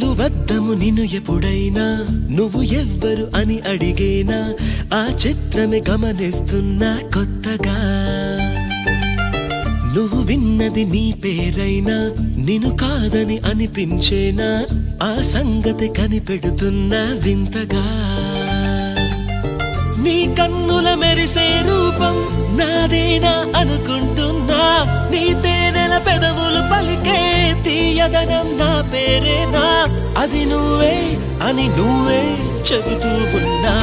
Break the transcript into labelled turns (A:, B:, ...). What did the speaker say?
A: పిలువద్దము నిన్ను ఎప్పుడైనా నువ్వు ఎవ్వరు అని అడిగేనా ఆ చిత్రమే గమనిస్తున్నా కొత్తగా నువ్వు విన్నది నీ పేరైనా నిన్ను కాదని అనిపించేనా ఆ సంగతి కనిపెడుతున్నా వింతగా నీ కన్నుల మెరిసే రూపం నాదేనా అనుకుంటున్నా నీ తేనెల పెదవులు పలికే తీయదనం నా పేరేనా అది నువ్వే అని నువ్వే చెబుతూ ఉన్నా